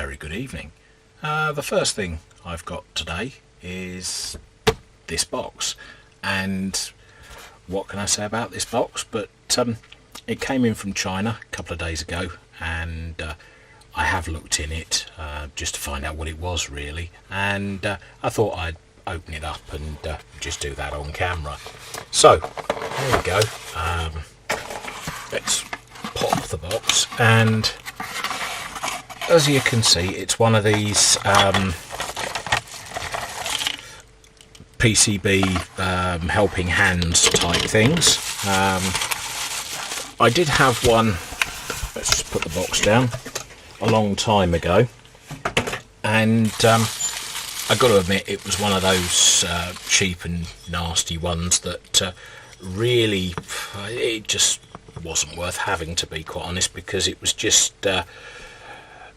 very good evening. The first thing I've got today is this box, and what can I say about this box, but it came in from China a couple of days ago, and I have looked in it just to find out what it was really, and I thought I'd open it up and just do that on camera. So there we go. Let's pop the box, and as you can see, it's one of these PCB helping hands type things. I did have one, let's just put the box down, a long time ago, and I got to admit it was one of those cheap and nasty ones that really, it just wasn't worth having, to be quite honest, because it was just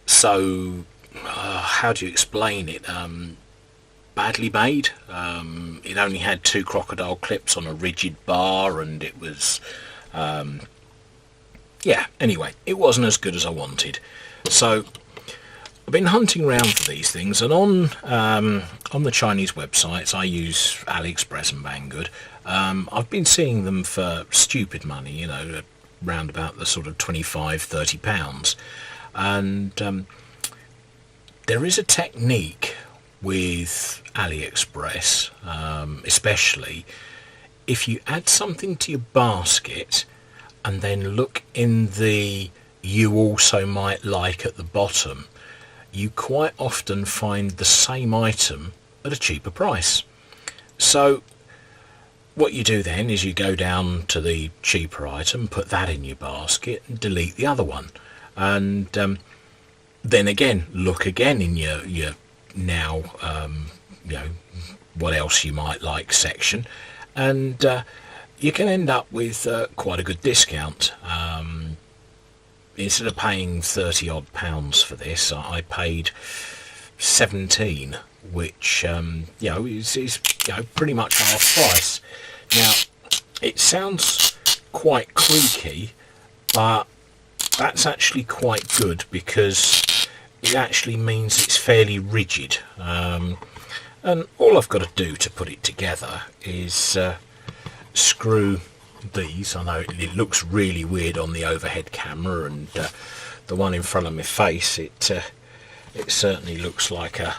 so how do you explain it, badly made. It only had 2 crocodile clips on a rigid bar, and it was yeah, anyway, it wasn't as good as I wanted. So I've been hunting around for these things, and on the Chinese websites, I use Aliexpress and Banggood. I've been seeing them for stupid money, you know, around about the sort of £25–30, and there is a technique with AliExpress, especially if you add something to your basket and then look in the "you also might like" at the bottom, you quite often find the same item at a cheaper price. So what you do then is you go down to the cheaper item, put that in your basket and delete the other one, and then again look again in your now you know, what else you might like section, and you can end up with quite a good discount. Instead of paying £30 for this, I paid 17, which you know, is you know, pretty much half price. Now it sounds quite creaky, but that's actually quite good, because it actually means it's fairly rigid, and all I've got to do to put it together is screw these. I know it looks really weird on the overhead camera, and the one in front of my face, it certainly looks like a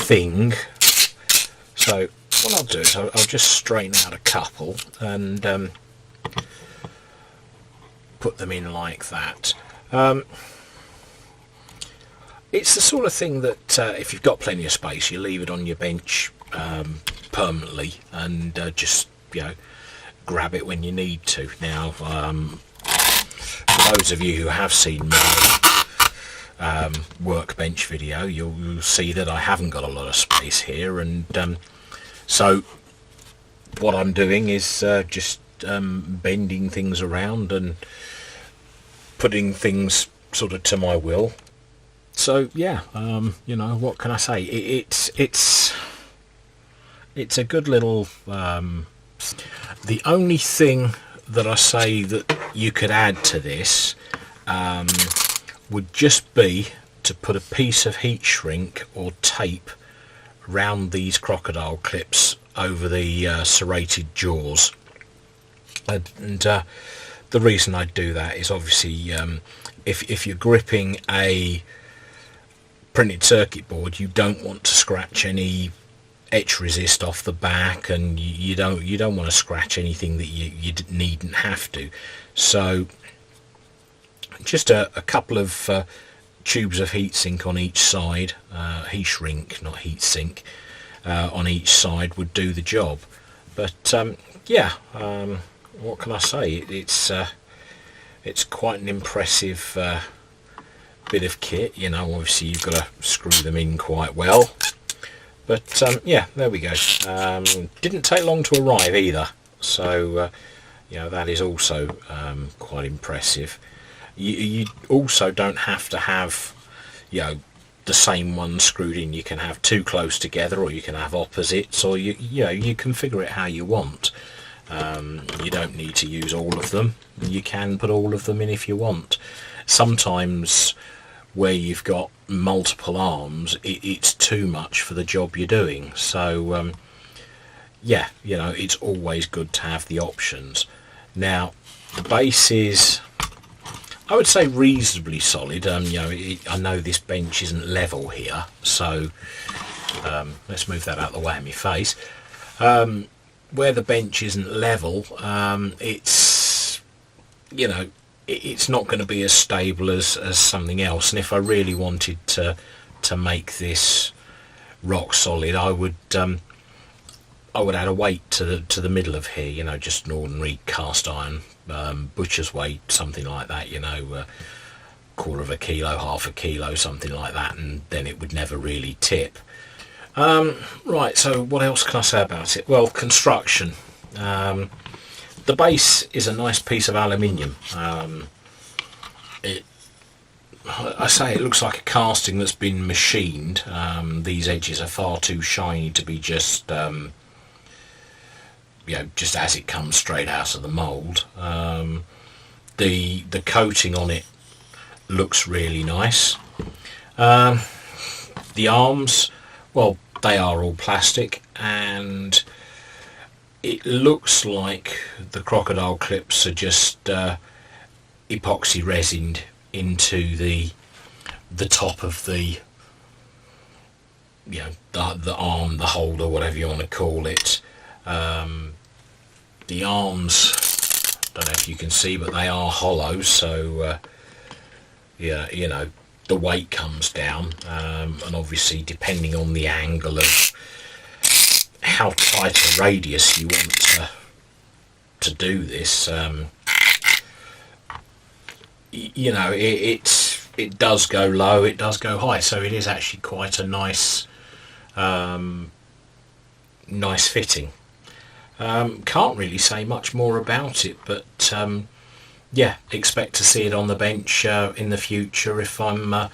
thing. So what I'll do is I'll just straighten out a couple and put them in like that. It's the sort of thing that if you've got plenty of space, you leave it on your bench permanently, and just, you know, grab it when you need to. Now for those of you who have seen my Workbench video, you'll see that I haven't got a lot of space here, and so what I'm doing is just bending things around and putting things sort of to my will. So yeah, you know, what can I say? It's a good little. The only thing that I say that you could add to this would just be to put a piece of heat shrink or tape round these crocodile clips over the serrated jaws, and the reason I do that is obviously if you're gripping a printed circuit board, you don't want to scratch any etch resist off the back, and you don't want to scratch anything that you needn't have to. So just a couple of tubes of heatsink on each side, heat shrink, not heat sink, on each side would do the job. But yeah, what can I say? It's quite an impressive bit of kit. You know, obviously you've got to screw them in quite well. But yeah, there we go. Didn't take long to arrive either, so you know, that is also quite impressive. You also don't have to have, you know, the same one screwed in. You can have 2 close together, or you can have opposites, or you know, you configure it how you want. You don't need to use all of them. You can put all of them in if you want. Sometimes where you've got multiple arms, it's too much for the job you're doing. So yeah, you know, it's always good to have the options. Now the base is, I would say, reasonably solid. You know, I know this bench isn't level here, so let's move that out of the way of my face. Where the bench isn't level, it's, you know, it's not going to be as stable as something else. And if I really wanted to make this rock solid, I would add a weight to the middle of here. You know, just an ordinary cast iron butcher's weight, something like that. You know, quarter of a kilo, half a kilo, something like that, and then it would never really tip. Right, so what else can I say about it? Well, construction. The base is a nice piece of aluminium. I say it looks like a casting that's been machined. These edges are far too shiny to be just, you know, just as it comes straight out of the mould. The coating on it looks really nice. The arms, well, they are all plastic, and it looks like the crocodile clips are just epoxy resined into the top of the, you know, the arm, the holder, whatever you want to call it. The arms, don't know if you can see, but they are hollow, so yeah, you know, the weight comes down, and obviously depending on the angle of how tight a radius you want to do this, you know, it does go low, it does go high, so it is actually quite a nice nice fitting. Can't really say much more about it, but yeah, expect to see it on the bench in the future if I'm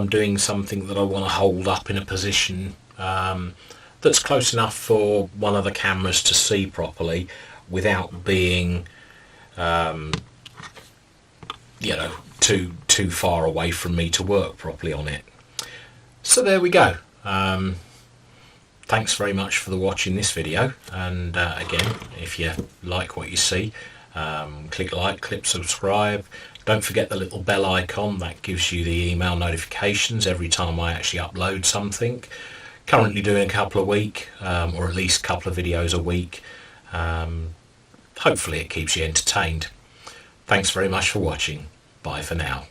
doing something that I want to hold up in a position that's close enough for one of the cameras to see properly without being you know, too far away from me to work properly on it. So there we go. Thanks very much for watching this video, and again, if you like what you see, click like, click subscribe. Don't forget the little bell icon, that gives you the email notifications every time I actually upload something. Currently doing a couple a week, or at least a couple of videos a week. Hopefully it keeps you entertained. Thanks very much for watching. Bye for now.